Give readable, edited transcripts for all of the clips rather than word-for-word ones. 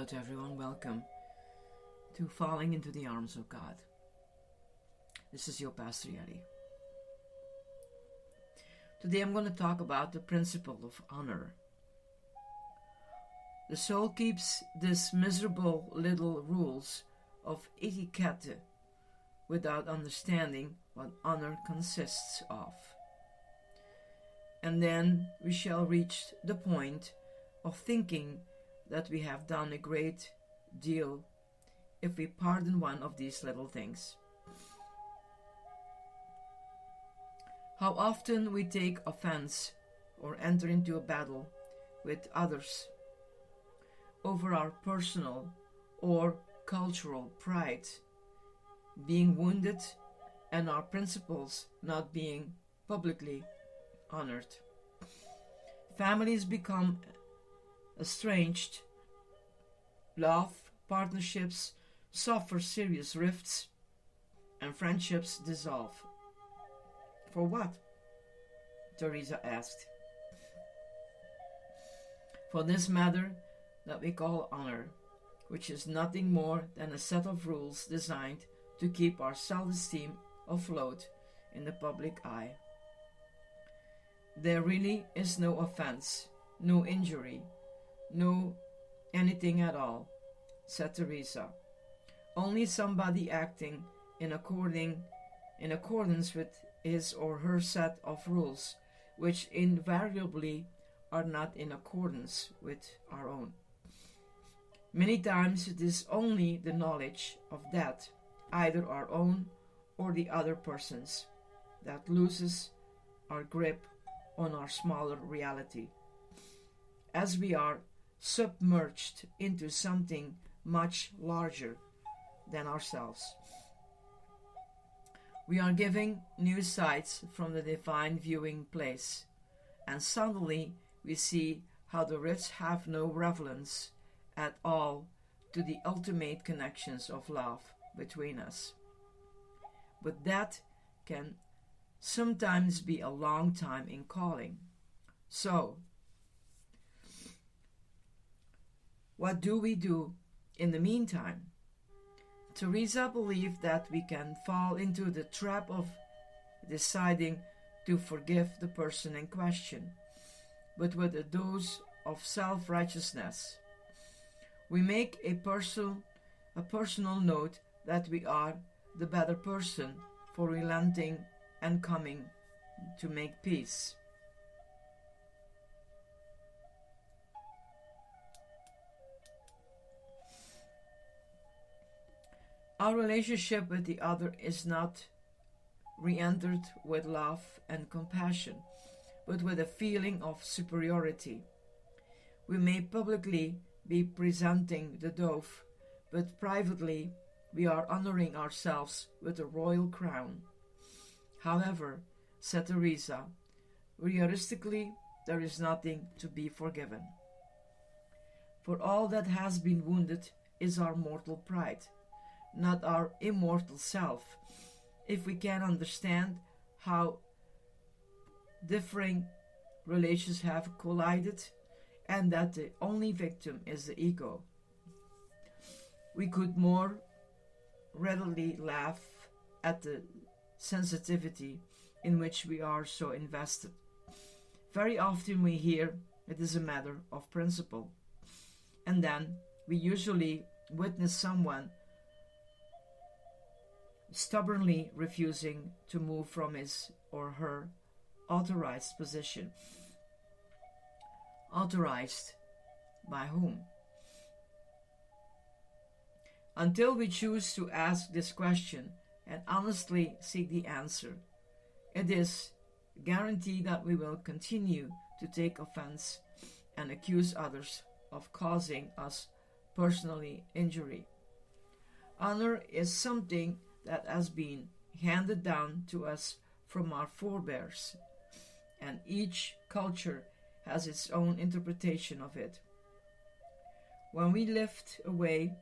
Hello to everyone, welcome to Falling into the Arms of God. This is your Pastor Yari. Today I'm going to talk about the principle of honor. The soul keeps these miserable little rules of etiquette without understanding what honor consists of. And then we shall reach the point of thinking that we have done a great deal if we pardon one of these little things. How often we take offense or enter into a battle with others over our personal or cultural pride being wounded and our principles not being publicly honored. Families become estranged, love, partnerships suffer serious rifts, and friendships dissolve. For what? Teresa asked. For this matter that we call honor, which is nothing more than a set of rules designed to keep our self-esteem afloat in the public eye. There really is no offense, no injury, no anything at all, said Teresa. Only somebody acting in accordance with his or her set of rules, which invariably are not in accordance with our own. Many times it is only the knowledge of that, either our own or the other person's, that loses our grip on our smaller reality, as we are submerged into something much larger than ourselves. We are giving new sights from the divine viewing place, and suddenly we see how the rifts have no relevance at all to the ultimate connections of love between us. But that can sometimes be a long time in calling. So, what do we do in the meantime? Teresa believed that we can fall into the trap of deciding to forgive the person in question, but with a dose of self-righteousness. We make a personal note that we are the better person for relenting and coming to make peace. Our relationship with the other is not re-entered with love and compassion, but with a feeling of superiority. We may publicly be presenting the dove, but privately we are honoring ourselves with a royal crown. However, said Teresa, realistically there is nothing to be forgiven. For all that has been wounded is our mortal pride, not our immortal self. If we can understand how differing relations have collided and that the only victim is the ego, we could more readily laugh at the sensitivity in which we are so invested. Very often we hear it is a matter of principle, and then we usually witness someone stubbornly refusing to move from his or her authorized position. Authorized by whom? Until we choose to ask this question and honestly seek the answer, it is guaranteed that we will continue to take offense and accuse others of causing us personally injury. Honor is something that has been handed down to us from our forebears, and each culture has its own interpretation of it. When we lift away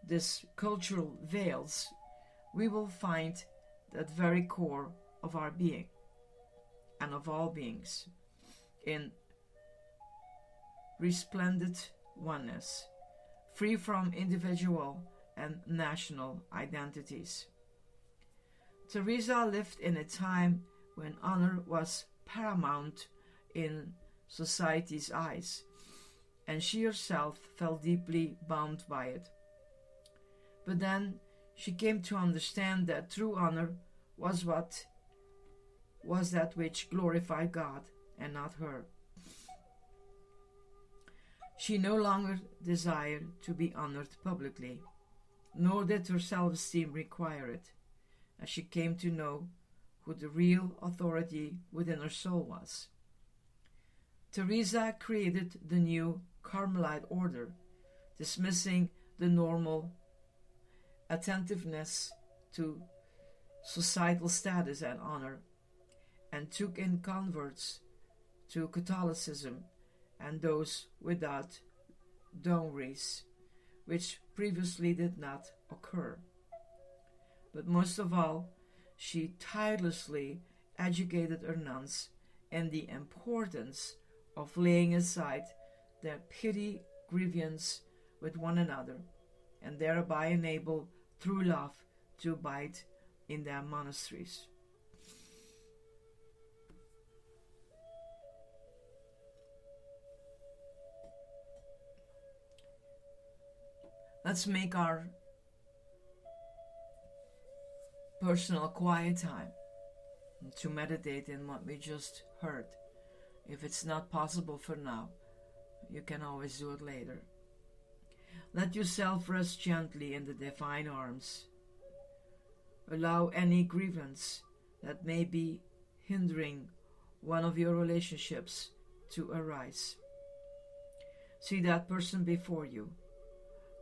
these cultural veils, we will find that very core of our being and of all beings in resplendent oneness, free from individual and national identities. Teresa lived in a time when honor was paramount in society's eyes, and she herself felt deeply bound by it. But then she came to understand that true honor was that which glorified God and not her. She no longer desired to be honored publicly, nor did her self-esteem require it, as she came to know who the real authority within her soul was. Teresa created the new Carmelite order, dismissing the normal attentiveness to societal status and honor, and took in converts to Catholicism and those without dowries, which previously did not occur. But most of all, she tirelessly educated her nuns in the importance of laying aside their petty grievance with one another, and thereby enable true love to abide in their monasteries. Let's make our personal quiet time to meditate in what we just heard. If it's not possible for now, you can always do it later. Let yourself rest gently in the divine arms. Allow any grievance that may be hindering one of your relationships to arise. See that person before you.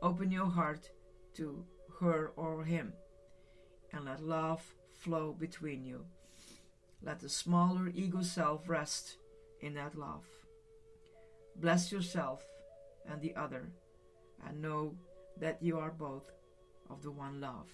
Open your heart to her or him, and let love flow between you. Let the smaller ego self rest in that love. Bless yourself and the other, and know that you are both of the one love.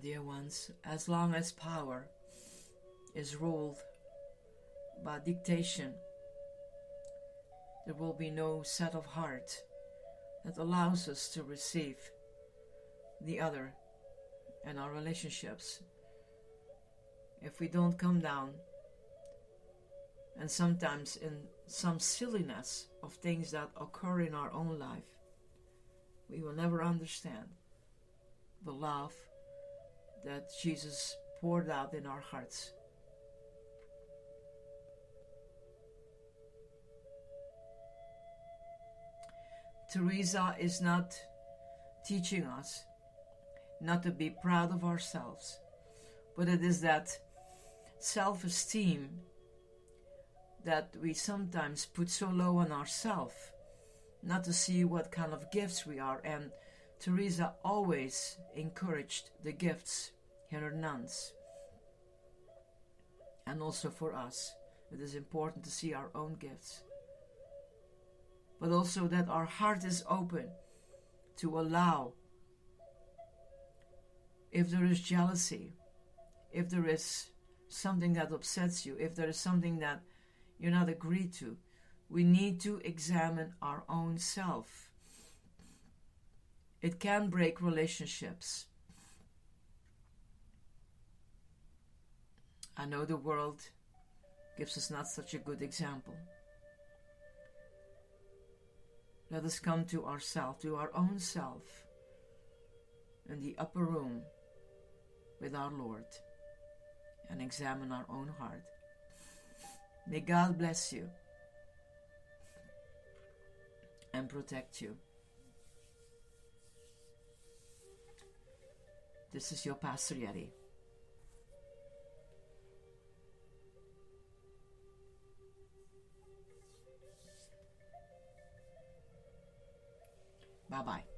Dear ones, as long as power is ruled by dictation, there will be no set of heart that allows us to receive the other and our relationships. If we don't come down, and sometimes in some silliness of things that occur in our own life, we will never understand the love that Jesus poured out in our hearts. Teresa is not teaching us not to be proud of ourselves, but it is that self-esteem that we sometimes put so low on ourselves, not to see what kind of gifts we are. And Teresa always encouraged the gifts in her nuns. And also for us, it is important to see our own gifts. But also that our heart is open to allow, if there is jealousy, if there is something that upsets you, if there is something that you're not agreed to, we need to examine our own self. It can break relationships. I know the world gives us not such a good example. Let us come to ourselves, to our own self, in the upper room with our Lord, and examine our own heart. May God bless you and protect you. This is your Pastor Yeti. Bye-bye.